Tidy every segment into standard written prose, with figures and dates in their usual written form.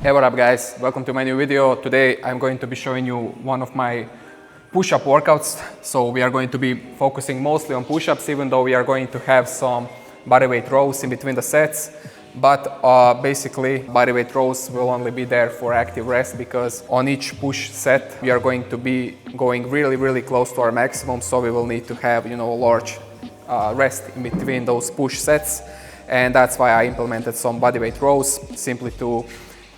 Hey, what up guys, welcome to my new video. Today I'm going to be showing you one of my push-up workouts. So we are going to be focusing mostly on push-ups, even though we are going to have some bodyweight rows in between the sets. But basically bodyweight rows will only be there for active rest, because on each push set we are going to be going really close to our maximum, so we will need to have, a large rest in between those push sets. And that's why I implemented some bodyweight rows, simply to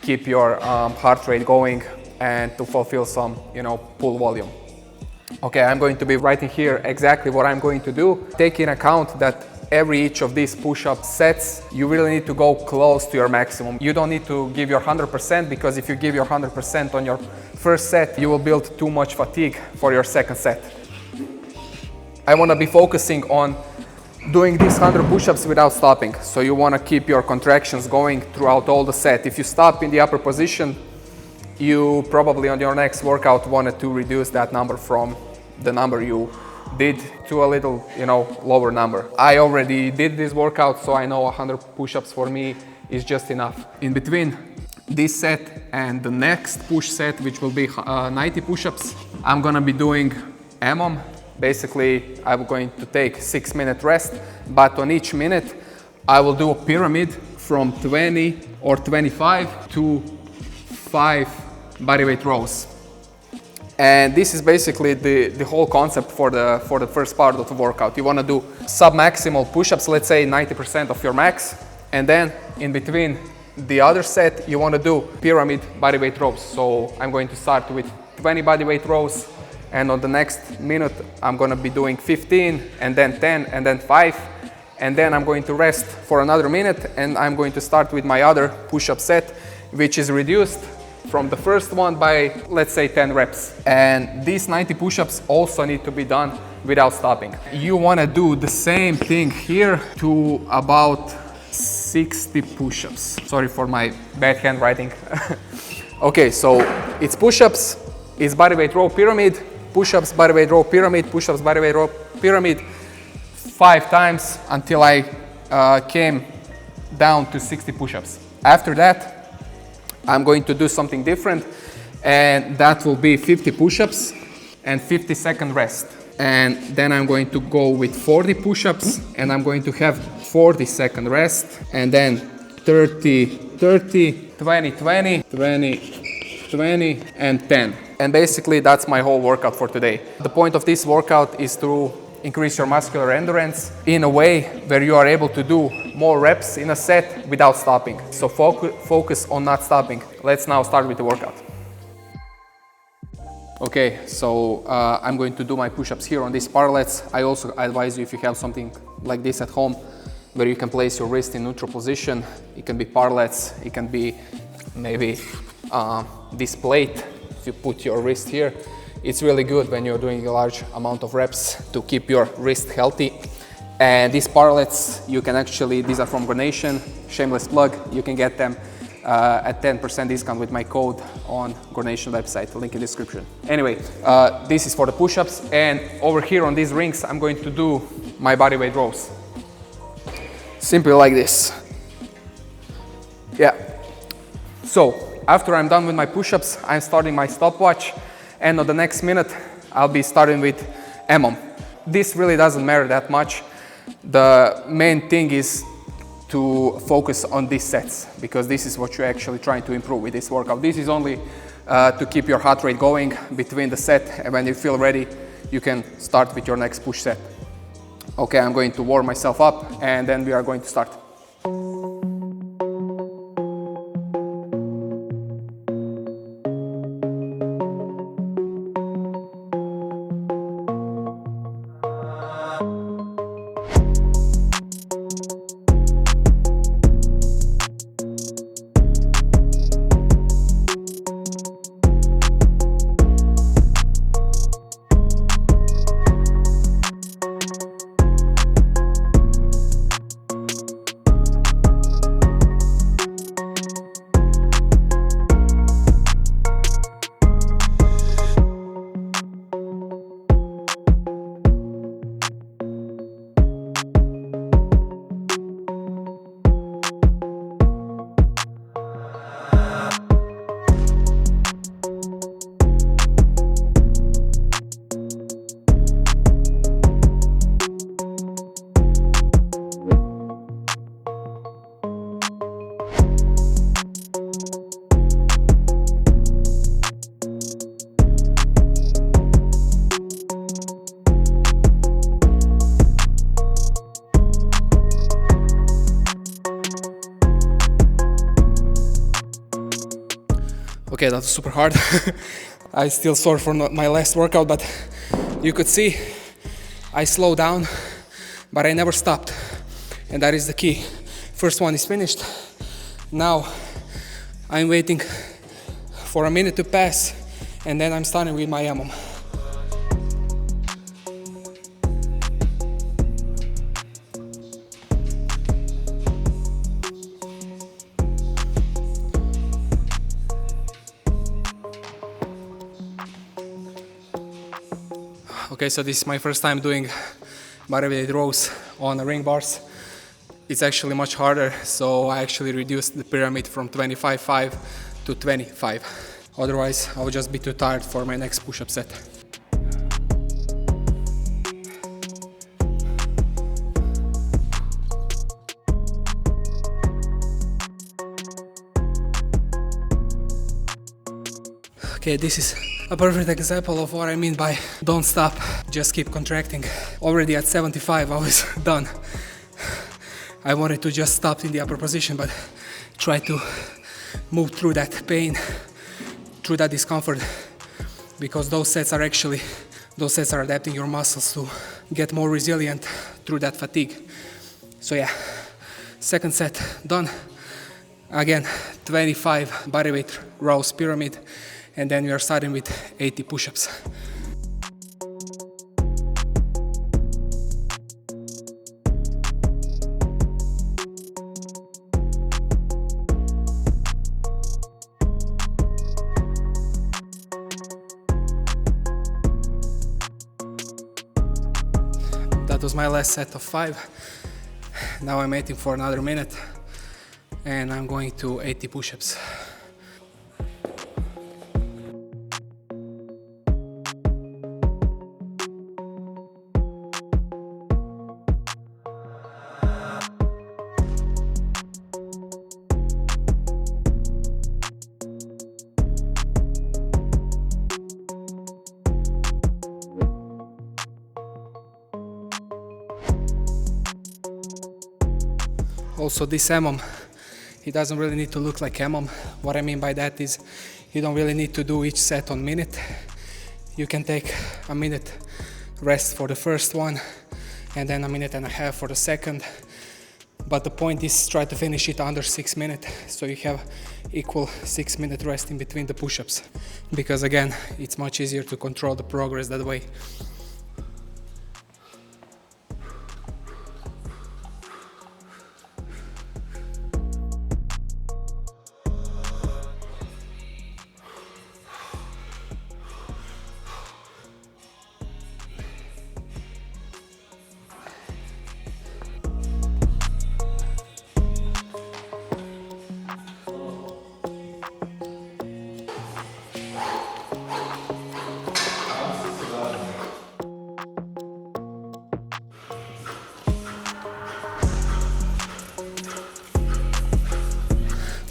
keep your heart rate going and to fulfill some, pull volume. Okay, I'm going to be writing here exactly what I'm going to do. Take in account that every each of these push-up sets, you really need to go close to your maximum. You don't need to give your 100%, because if you give your 100% on your first set, you will build too much fatigue for your second set. I want to be focusing on doing these 100 push-ups without stopping. So you want to keep your contractions going throughout all the set. If you stop in the upper position, you probably on your next workout wanted to reduce that number from the number you did to a little, lower number. I already did this workout, so I know 100 push-ups for me is just enough. In between this set and the next push set, which will be 90 push-ups, I'm gonna be doing EMOM. Basically, I'm going to take 6-minute rest, but on each minute, I will do a pyramid from 20 or 25 to 5 bodyweight rows. And this is basically the whole concept for the first part of the workout. You want to do sub-maximal push-ups, let's say 90% of your max, and then in between the other set, you want to do pyramid bodyweight rows. So I'm going to start with 20 bodyweight rows, and on the next minute, I'm going to be doing 15, and then 10, and then 5, and then I'm going to rest for another minute, and I'm going to start with my other push-up set, which is reduced from the first one by, let's say, 10 reps. And these 90 push-ups also need to be done without stopping. You want to do the same thing here to about 60 push-ups. Sorry for my bad handwriting. Okay, so it's push-ups, it's bodyweight row pyramid, push-ups, bodyweight row pyramid, push-ups, bodyweight row pyramid, 5 times until I came down to 60 push-ups. After that, I'm going to do something different, and that will be 50 push-ups and 50-second rest. And then I'm going to go with 40 push-ups, and I'm going to have 40-second rest, and then 30, 30, 20, 20, 20, 20, and 10. And basically that's my whole workout for today. The point of this workout is to increase your muscular endurance in a way where you are able to do more reps in a set without stopping. So focus on not stopping. Let's now start with the workout. Okay, so I'm going to do my push-ups here on these parallels. I also advise you, if you have something like this at home, where you can place your wrist in neutral position. It can be parallels, it can be maybe this plate. If you put your wrist here, it's really good when you're doing a large amount of reps to keep your wrist healthy. And these parallels, you can actually, these are from Gornation, shameless plug, you can get them at 10% discount with my code on Gornation website, link in the description. Anyway, this is for the push-ups, and over here on these rings, I'm going to do my bodyweight rows. Simply like this. Yeah. So, after I'm done with my push-ups, I'm starting my stopwatch, and on the next minute, I'll be starting with EMOM. This really doesn't matter that much. The main thing is to focus on these sets, because this is what you're actually trying to improve with this workout. This is only to keep your heart rate going between the set, and when you feel ready, you can start with your next push set. Okay, I'm going to warm myself up, and then we are going to start. Okay, that was super hard. I still sore from my last workout, but you could see I slowed down, but I never stopped. And that is the key. First one is finished. Now I'm waiting for a minute to pass, and then I'm starting with my EMOM. Okay, so this is my first time doing bodyweight rows on ring bars. It's actually much harder, so I actually reduced the pyramid from 25.5 to 25. Otherwise, I would just be too tired for my next push-up set. Okay, this is a perfect example of what I mean by don't stop, just keep contracting. Already at 75 I was done. I wanted to just stop in the upper position, but try to move through that pain, through that discomfort, because those sets are adapting your muscles to get more resilient through that fatigue. So yeah, second set done. Again, 25 bodyweight rows pyramid, and then we are starting with 80 push-ups. That was my last set of 5. Now I'm waiting for another minute, and I'm going to 80 push-ups. Also, this EMOM, it doesn't really need to look like EMOM. What I mean by that is you don't really need to do each set on minute. You can take a minute rest for the first one and then a minute and a half for the second. But the point is try to finish it under 6 minutes, so you have equal 6-minute rest in between the push-ups. Because again, it's much easier to control the progress that way.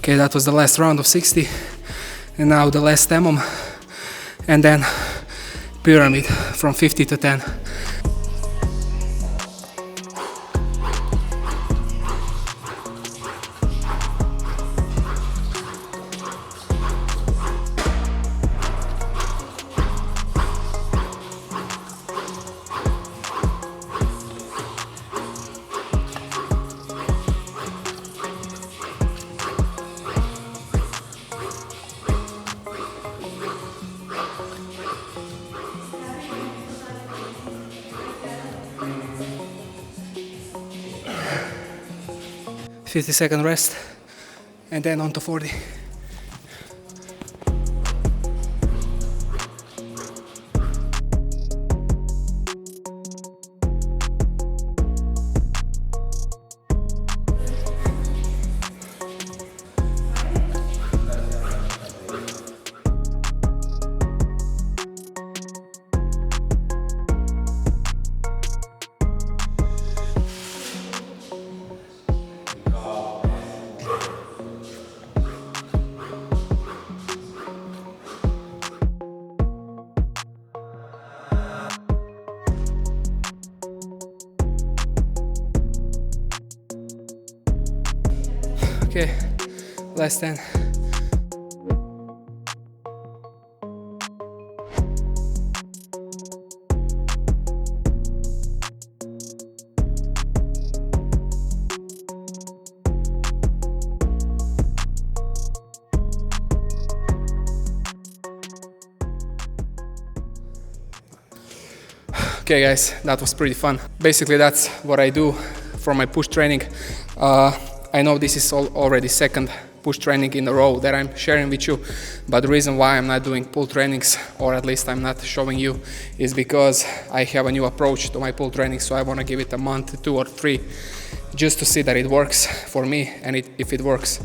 Okay, that was the last round of 60, and now the last EMOM, and then pyramid from 50 to 10. "50-second rest, and then on to 40. Okay, last 10. Okay guys, that was pretty fun. Basically that's what I do for my push training. I know this is already second push training in a row that I'm sharing with you, but the reason why I'm not doing pull trainings, or at least I'm not showing you, is because I have a new approach to my pull training. So I want to give it a month, 2 or 3, just to see that it works for me, and if it works,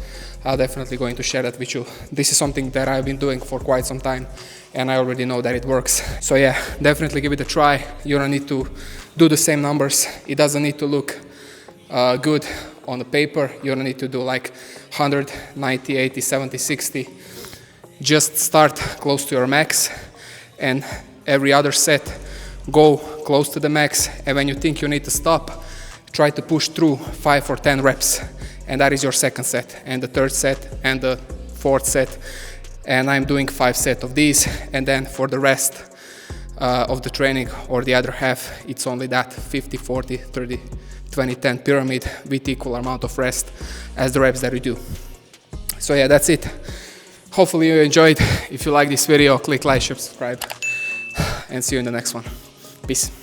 I'll definitely going to share that with you. This is something that I've been doing for quite some time, and I already know that it works. So yeah, definitely give it a try. You don't need to do the same numbers. It doesn't need to look good on the paper. You don't need to do like 100, 90, 80, 70, 60. Just start close to your max, and every other set go close to the max, and when you think you need to stop, try to push through 5 or 10 reps, and that is your second set, and the third set, and the fourth set. And I'm doing 5 sets of these, and then for the rest of the training, or the other half, it's only that 50, 40, 30, 20, 10 pyramid with equal amount of rest as the reps that we do. So yeah, that's it. Hopefully you enjoyed. If you like this video, click like, subscribe, and see you in the next one. Peace.